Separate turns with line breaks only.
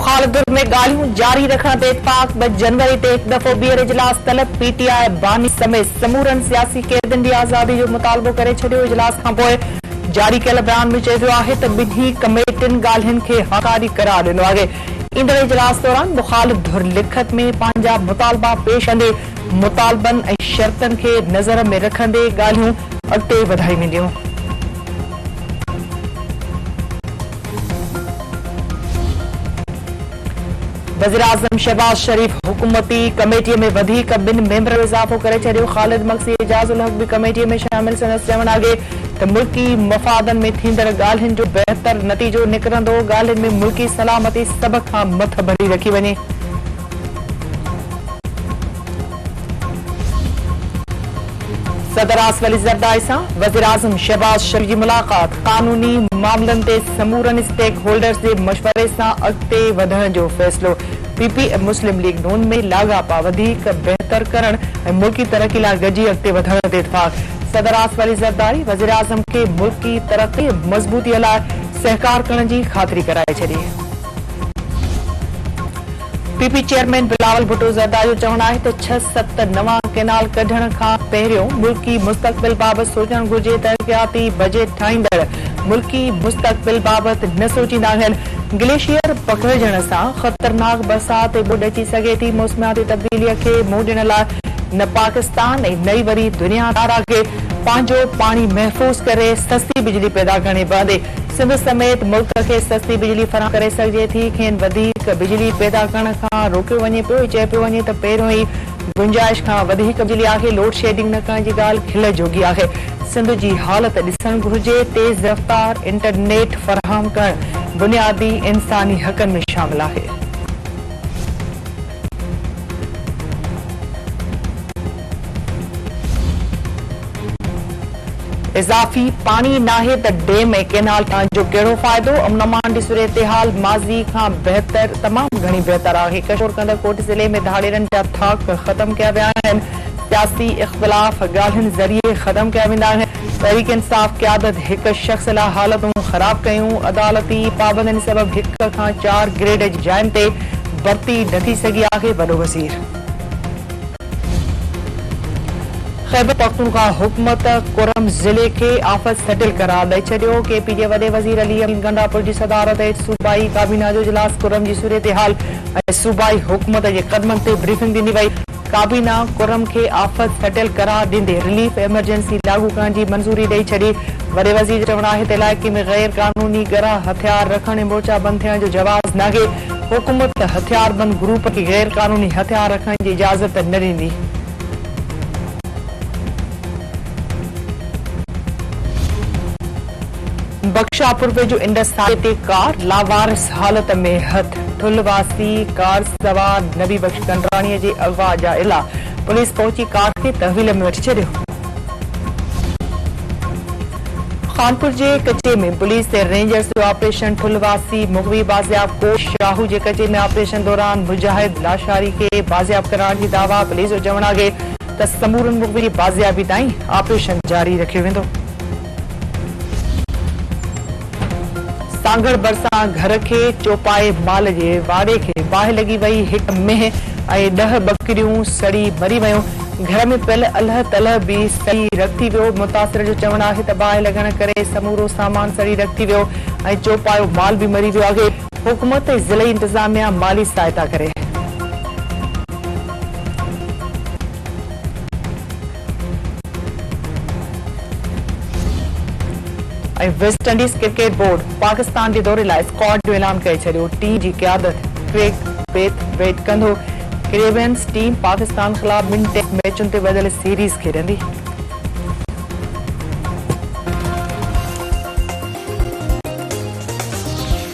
बुखालदुर में गालियों जारी रखण ते इत्फाक 2 जनवरी ते एक दफ़ो ॿीहर इजलास तलब। पीटीआई बानी समेत समूरन सियासी कैदन जी आज़ादी जो मुतालबो करे छॾियो। इजलास खां पोइ जारी कयल बयान में चयो वियो आहे त ॿिन्ही कमेटियुनि ॻाल्हियुनि खे हक़ारी करार ॾिनो आहे। ईंदड़ इजलास दौरान मुखालिफ़ लिखत में पंहिंजा मुतालबा पेश कंदे मुतालबनि ऐं शर्तनि खे नज़र में रखंदे ॻाल्हियूं अॻिते वधाई वेंदियूं। वज़ीर आज़म शहबाज शरीफ हुकूमती कमेटीअ में वधीक 2 मेंबर में इज़ाफ़ो करे छॾियो। ख़ालिद मक्सी एजाज़ुल हक़ भी कमेटीअ में शामिल संदसि चवण आहे त मुल्की मफ़ादनि में थींदड़ ॻाल्हियुनि जो बहितर नतीजो निकिरंदो। ॻाल्हियुनि में मुल्की सलामती सभ खां मथ भरी रखी वञे। सदर आसिफ अली ज़रदारी सां वज़ीर आज़म शहबाज शरीफ जी मुलाक़ात कानूनी मामलनि ते समूरनि स्टेक होल्डर्स जे मशवरे सां अॻिते वधण जो फ़ैसिलो। पीपी ऐं मुस्लिम लीग नून में लाॻापा वधीक बहितर करण ऐं मुल्की तरक़ी लाइ गॾिजी अॻिते वधण ते इत्फाक़। सदर आसिफ अली ज़रदारी वज़ीर आज़म खे मुल्की तरक़ी मज़बूतीअ लाइ सहकार करण जी ख़ातिरी कराए छॾी। पीपी चेयरमैन बिलावल भुट्टो ज़रदारी जो चवणु आहे त 6-7 नवां कैनाल कढण खां पहिरियों मुल्की मुस्तक़बिल बाबति सोचणु घुर्जे। तरक़ियाती बजट ठाहींदड़ मुल्की मुस्तक़बिल बाबति न सोचींदा आहिनि। ग्लेशियर पखिड़िजण सां ख़तरनाक बरसात ऐं ॿुॾ अची सघे थी। मौसमियाती तब्दीलीअ खे मुंहुं ॾियण लाइ न पाकिस्तान ऐं नई वरी दुनिया तारा खे पंहिंजो पाणी महफ़ूज़ करे सस्ती बिजली पैदा करणी पवंदी। सिंध समेत मुल्क खे सस्ती बिजली फराहम करे सघिजे थी। खेनि वधीक बिजली पैदा करण खां रोकियो वञे पियो। चयो पियो वञे त पहिरियों ई गुंजाइश खां वधीक बिजली आहे। लोड शेडिंग न करण जी ॻाल्हि खिल जोगी आहे। सिंध जी हालत ॾिसणु घुर्जे। तेज़ रफ़्तार इंटरनेट फराहम करणु बुनियादी इंसानी हक़नि में शामिल आहे। इज़ाफ़ी पानी नाहे त डेम ऐं कैनाल ठाहिण जो कहिड़ो फ़ाइदो। अमन अमान जी सूरत-ए-हाल माज़ी खां बहितर तमामु घणी बहितर आहे। किशोर कंदड़ कोट ज़िले में धाड़ेरनि जा थाक ख़त्म कया विया आहिनि। सियासी इख़्तिलाफ़ ॻाल्हियुनि ज़रिए ख़त्म कया वेंदा आहिनि। तहरीक इंसाफ़ क़यादत हिक शख़्स लाइ हालतूं ख़राब कयूं। अदालती पाबंदियुनि सबबि 1 खां 4 ग्रेड जी जायुनि ते भर्ती न थी सघी आहे। वॾो वज़ीर खैबर पख्तूनख्वा हुकूमत कुरम ज़िले खे आफ़त सेटल करार ॾेई छॾियो। केपी जे वॾे वज़ीर अली अमीन गंडापुर जी सदारत हेठि सूबाई काबीना जो इजलास कुरम जी सूरत-ए-हाल ऐं सूबाई हुकूमत जे क़दमनि ते ब्रीफिंग ॾिनी वई। काबीना कुरम खे आफ़त सेटल करार ॾींदे रिलीफ एमरजेंसी लागू करण जी मंज़ूरी ॾेई छॾी। वॾे वज़ीर जो चवणु आहे त इलाइक़े में गैर क़ानूनी ॻरा हथियार रखण ऐं मोर्चा बंदि थियण जो जवाज़ नाहे। हुकूमत हथियारबंद ग्रुप खे गैर क़ानूनी हथियार रखण जी इजाज़त न ॾींदी। बख्शापुर वेझो इंडस हाईवे ते कार लावारिस हालत में हथ। ठुलवासी कार सवार नबी बख्श कंडराणीअ जे अगवा जा इला। पुलिस पहुची कार खे तहवील में वठी छॾियो। खानपुर जे कचे में पुलिस ते रेंजर्स जो ऑपरेशन ठुलवासी मुग़वी बाज़ियाब कोट। शाहू जे कचे में ऑपरेशन दौरान मुजाहिद लाशारी खे बाज़ियाब करण जी दावा। पुलिस जो चवणु आहे त समूरनि मुग़वी जी बाज़ियाबी ताईं ऑपरेशन जारी रखियो वेंदो। सांगड़ भरिसां घर खे चौपाए माल जे वाड़े खे बाहि लॻी वई। 1 मेंह ऐं 10 ॿकरियूं सड़ी मरी वयूं। घर में पियल अल्ह तलह बि सड़ी रख थी वियो। मुतासिर जो चवणु आहे त बाहि लॻण करे समूरो सामान सड़ी रख थी वियो ऐं चौपायो माल बि मरी वियो आहे। हुकूमत ऐं ज़िले इंतज़ामिया माली सहायता करे। West Indies cricket board Pakistan जे दौरे लाइ स्क्वाड जो ऐलान करे छॾियो। टीम जी क़यादत क्रेग ब्रेथवेट कंदो। कैरेबियंस टीम पाकिस्तान ख़िलाफ़ 2 टेस्ट मैचुनि ते बदल सीरीज़ खेॾंदी।